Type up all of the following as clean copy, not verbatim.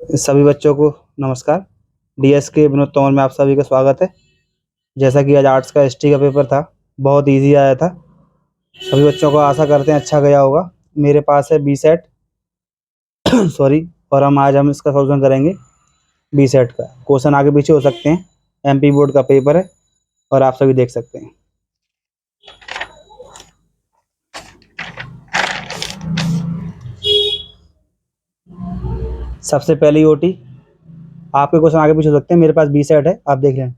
सभी बच्चों को नमस्कार। डीएस के विनोद तोमर में आप सभी का स्वागत है। जैसा कि आज आर्ट्स का हिस्ट्री का पेपर था, बहुत इजी आया था। सभी बच्चों को आशा करते हैं अच्छा गया होगा। मेरे पास है बी सेट सॉरी, और हम इसका सॉल्यूशन करेंगे। बी सेट का क्वेश्चन आगे पीछे हो सकते हैं, एमपी बोर्ड का पेपर है और आप सभी देख सकते हैं। सबसे पहली ओटी, आपके क्वेश्चन आगे पीछे हो सकते हैं, मेरे पास बी सेट है, आप देख लें।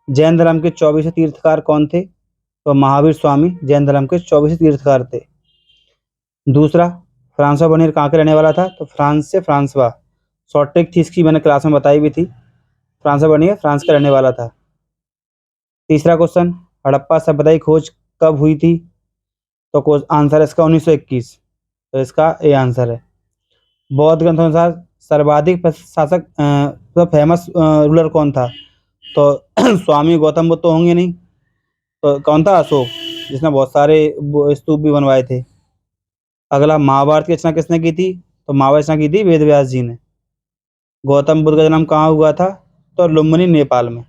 जैन धर्म के 24 तीर्थकार कौन थे? तो महावीर स्वामी जैन धर्म के 24 तीर्थकार थे। दूसरा, फ्रांसवा बर्नियर कहाँ के रहने वाला था? तो फ्रांस से फ्रांसवा। शॉर्ट ट्रिक थी इसकी, मैंने क्लास में बताई भी थी। फ्रांसवा बर्नियर फ्रांस का रहने वाला था। तीसरा क्वेश्चन, हड़प्पा सभ्यता की खोज कब हुई थी? तो आंसर है इसका 1921। तो इसका ए आंसर है। बौद्ध ग्रंथों अनुसार सर्वाधिक शासक तो फेमस रूलर कौन था? तो स्वामी गौतम बुद्ध तो होंगे नहीं, तो कौन था? अशोक, जिसने बहुत सारे स्तूप भी बनवाए थे। अगला, महाभारत की रचना किसने की थी? तो महाभारत रचना की थी वेद व्यास जी ने। गौतम बुद्ध का जन्म कहाँ हुआ था? तो लुम्बिनी, नेपाल में।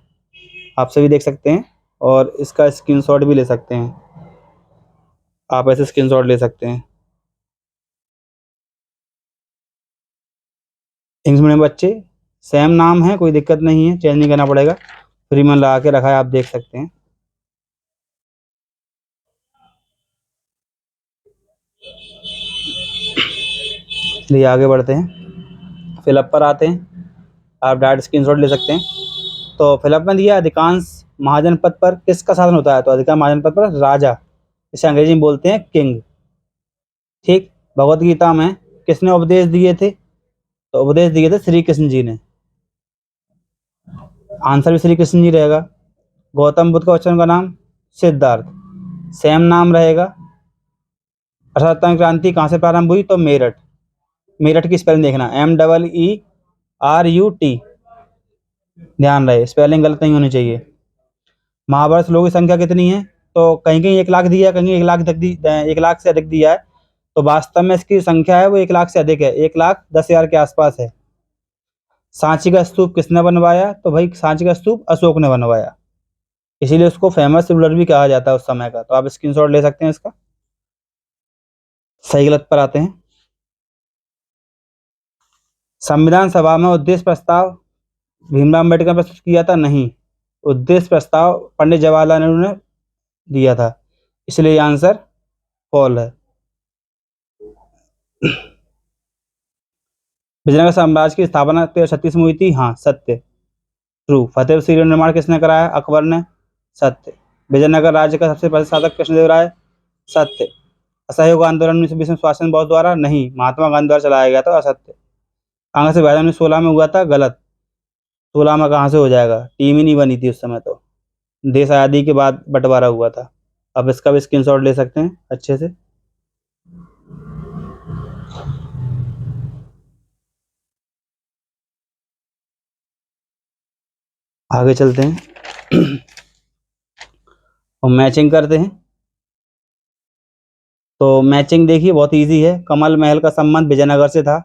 आप सभी देख सकते हैं और इसका स्क्रीनशॉट भी ले सकते हैं। आप ऐसे स्क्रीनशॉट ले सकते हैं। इंग्लिश मीडियम बच्चे, सेम नाम है, कोई दिक्कत नहीं है, चेंज नहीं करना पड़ेगा। फ्री में लगा के रखा है, आप देख सकते हैं। चलिए आगे बढ़ते हैं, फिलअप पर आते हैं। आप डायरेक्ट स्क्रीनशॉट ले सकते हैं। तो फिलअप में दिया, अधिकांश महाजनपद पर किसका शासन होता है? तो अधिकांश महाजनपद पर राजा, इसे अंग्रेजी में बोलते हैं किंग। ठीक। भगवत गीता में किसने उपदेश दिए थे? तो उपदेश दिए थे श्री कृष्ण जी ने। आंसर भी श्री कृष्ण जी रहेगा। गौतम बुद्ध का बच्चन का नाम सिद्धार्थ, सेम नाम रहेगा। अठारह क्रांति कहाँ से प्रारंभ हुई? तो मेरठ। मेरठ की स्पेलिंग देखना, MERUT, ध्यान रहे स्पेलिंग गलत नहीं होनी चाहिए। महाभारत श्लोक की संख्या कितनी है? तो कहीं कहीं 1 लाख दिया है, कहीं 1 लाख तक 1 लाख से अधिक दिया है। तो वास्तव में इसकी संख्या है वो 1 लाख से अधिक है, 1,10,000 के आसपास है। सांची का स्तूप किसने बनवाया? तो भाई सांची का स्तूप अशोक ने बनवाया, इसीलिए उसको फेमस रूलर भी कहा जाता है उस समय का। तो आप स्क्रीनशॉट ले सकते हैं इसका। सही गलत पर आते हैं। संविधान सभा में उद्देश्य प्रस्ताव भीमराव अम्बेडकर ने प्रस्तुत किया था? नहीं, उद्देश्य प्रस्ताव पंडित जवाहरलाल नेहरू ने दिया था, इसलिए आंसर फॉल है। विजयनगर साम्राज्य की स्थापना 1336 में हुई थी? हाँ, सत्य, ट्रू। फतेहपुर सीकरी निर्माण किसने कराया? अकबर ने, सत्य। विजयनगर राज्य का सबसे प्रसिद्ध शासक कृष्णदेव राय, सत्य। असहयोग आंदोलन 1920 में सुभाष चंद्र बोस द्वारा? नहीं, महात्मा गांधी द्वारा चलाया गया था, असत्य। कांग्रेस से विभाजन 1916 में हुआ था? गलत, 16 में कहाँ से हो जाएगा, टीम ही नहीं बनी थी उस समय, तो देश आज़ादी के बाद बंटवारा हुआ था। अब इसका भी स्क्रीनशॉट ले सकते हैं अच्छे से। आगे चलते हैं और मैचिंग करते हैं। तो मैचिंग देखिए बहुत इजी है। कमल महल का संबंध विजयनगर से था।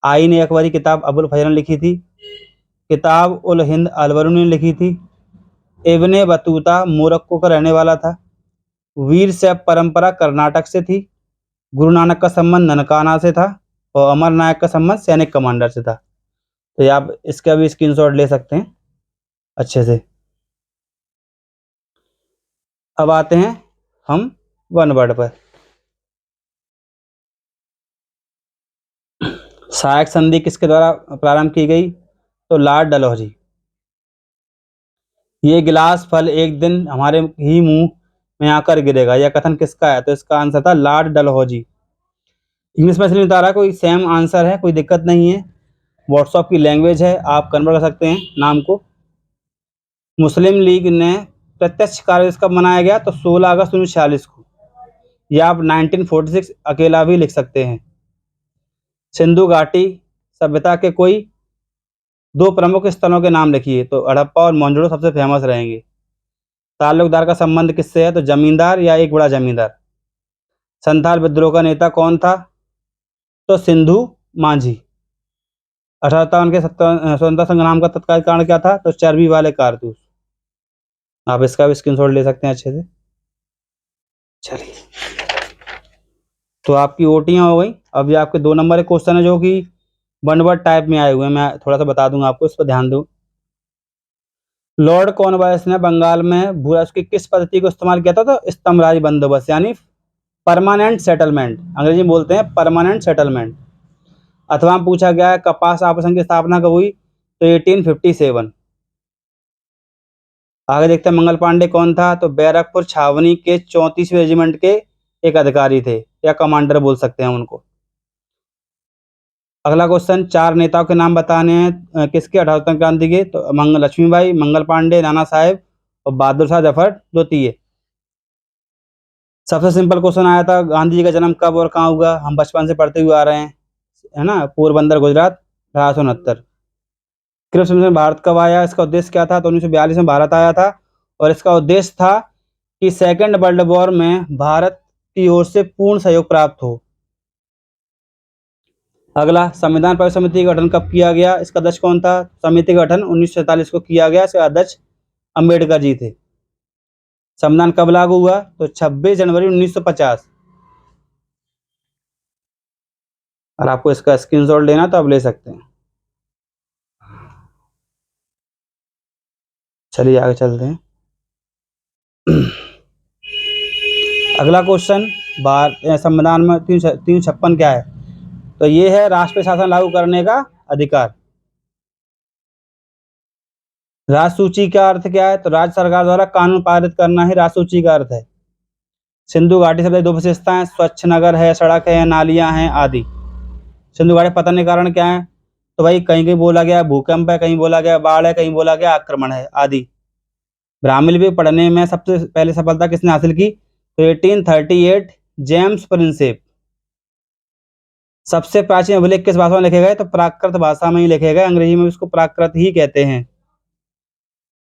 आईन अकबरी किताब अबुल फजल ने लिखी थी। किताब उल हिंद अलवरुनी ने लिखी थी। इब्ने बतूता मोरक्को का रहने वाला था। वीर शैव परंपरा कर्नाटक से थी। गुरु नानक का संबंध ननकाना से था और अमर नायक का संबंध सैनिक कमांडर से था। तो ये आप इसका भी स्क्रीनशॉट ले सकते हैं अच्छे से। अब आते हैं हम वन वर्ड पर। सहायक संधि किसके द्वारा प्रारंभ की गई? तो लॉर्ड डलहौजी। ये गिलास फल एक दिन हमारे ही मुंह में आकर गिरेगा, यह कथन किसका है? तो इसका आंसर था लॉर्ड डलहौजी। इंग्लिश में इसलिए बता रहा है, कोई सेम आंसर है, कोई दिक्कत नहीं है। व्हाट्सएप की लैंग्वेज है, आप कन्वर्ट कर सकते हैं नाम को। मुस्लिम लीग ने प्रत्यक्ष कार्य दिवस कब मनाया गया? तो 16 अगस्त 1946 को, या आप 1946 अकेला भी लिख सकते हैं। सिंधु घाटी सभ्यता के कोई 2 प्रमुख स्थलों के नाम लिखिए। तो हड़प्पा और मोहनजोदड़ो सबसे फेमस रहेंगे। ताल्लुकदार का संबंध किससे है? तो जमींदार या एक बड़ा जमींदार। संथाल विद्रोह का नेता कौन था? तो सिंधु माझी। 1857 के स्वतंत्रता संग्राम का तत्कालीन कारण क्या था? तो चर्बी वाले कारतूस। आप इसका भी स्क्रीनशॉट ले सकते हैं अच्छे से। चलिए, तो आपकी ओटियां हो गई। अब ये आपके 2 नंबर के क्वेश्चन है जो कि वन वर्ड टाइप में आए हुए हैं, मैं थोड़ा सा बता दूंगा आपको, इस पर ध्यान दो। लॉर्ड कॉर्नवालिस ने बंगाल में भूराज की किस पद्धति को इस्तेमाल किया था? तो स्तंभराज बंदोबस्त, यानी परमानेंट सेटलमेंट, अंग्रेजी में बोलते हैं परमानेंट सेटलमेंट। अथवा पूछा गया है कपास आभूषण की स्थापना कब हुई? तो 1857। आगे देखते हैं मंगल पांडे कौन था? तो बैरकपुर छावनी के 34वें रेजिमेंट के एक अधिकारी थे, या कमांडर बोल सकते हैं उनको। अगला क्वेश्चन, 4 नेताओं के नाम बताने हैं किसके 18 क्रांति के? तो लक्ष्मीबाई, मंगल पांडे, नाना साहेब और बहादुर शाह जफर द्वितीय। सबसे सिंपल क्वेश्चन आया था, गांधी जी का जन्म कब और कहाँ हुआ? हम बचपन से पढ़ते हुए आ रहे हैं, है ना, पोरबंदर गुजरात 1869। क्रिप्स मिशन भारत कब आया? इसका उद्देश्य क्या था? तो 1942 में भारत आया था, और इसका उद्देश्य था कि सेकेंड वर्ल्ड वॉर में भारत की ओर से पूर्ण सहयोग प्राप्त हो। अगला, संविधान परिषद समिति का गठन कब किया गया? इसका अध्यक्ष कौन था? समिति का गठन 1947 को किया गया, इसके अध्यक्ष अम्बेडकर जी थे। संविधान कब लागू हुआ? तो 26 जनवरी 1950। और आपको इसका स्क्रीनशॉट लेना तो आप ले सकते हैं। चलिए आगे चलते हैं। अगला क्वेश्चन, संविधान में 356 क्या है? तो ये है राष्ट्रीय शासन लागू करने का अधिकार। राजसूची का अर्थ क्या है? तो राज्य सरकार द्वारा कानून पारित करना ही राजसूची का अर्थ है। सिंधु घाटी से 2 विशेषताएं, स्वच्छ नगर है, सड़क है, नालियां हैं आदि। सिंधु घाटी पतन के कारण क्या है? तो भाई कहीं कहीं बोला गया भूकंप है, कहीं बोला गया बाढ़ है, कहीं बोला गया आक्रमण है आदि। ब्राह्मी लिपि पढ़ने में सबसे पहले सफलता किसने हासिल की? तो 1838 जेम्स प्रिंसेप। सबसे प्राचीन अभिलेख किस भाषा में लिखे गए? तो प्राकृत भाषा में ही लिखे गए, अंग्रेजी में इसको प्राकृत ही कहते हैं।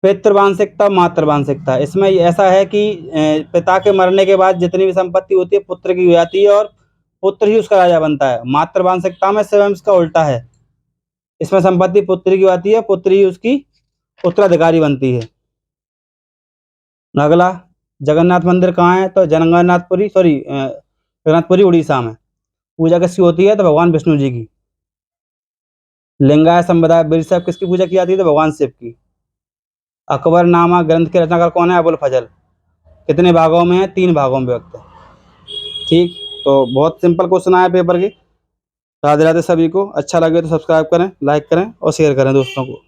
पितृवांशिकता, मातृवांशिकता, इसमें ऐसा है कि पिता के मरने के बाद जितनी भी संपत्ति होती है पुत्र की हो जाती है, और पुत्र ही उसका राजा बनता है। मातृवांशिकता में स्वयं इसका उल्टा है, इसमें संपत्ति पुत्री की आती है, पुत्री ही उसकी उत्तराधिकारी बनती है। अगला, जगन्नाथ मंदिर कहाँ है? तो जगन्नाथपुरी उड़ीसा में। पूजा किसकी होती है? तो भगवान विष्णु जी की। लिंगायत संप्रदाय बिरसा किसकी पूजा की जाती है? तो भगवान शिव की। अकबरनामा ग्रंथ के रचनाकार कौन है? अबुल फजल। कितने भागों में है? 3 भागों में विभक्त है। ठीक, तो बहुत सिंपल क्वेश्चन आया पेपर के। राधे राधे सभी को। अच्छा लगे तो सब्सक्राइब करें, लाइक करें और शेयर करें दोस्तों को।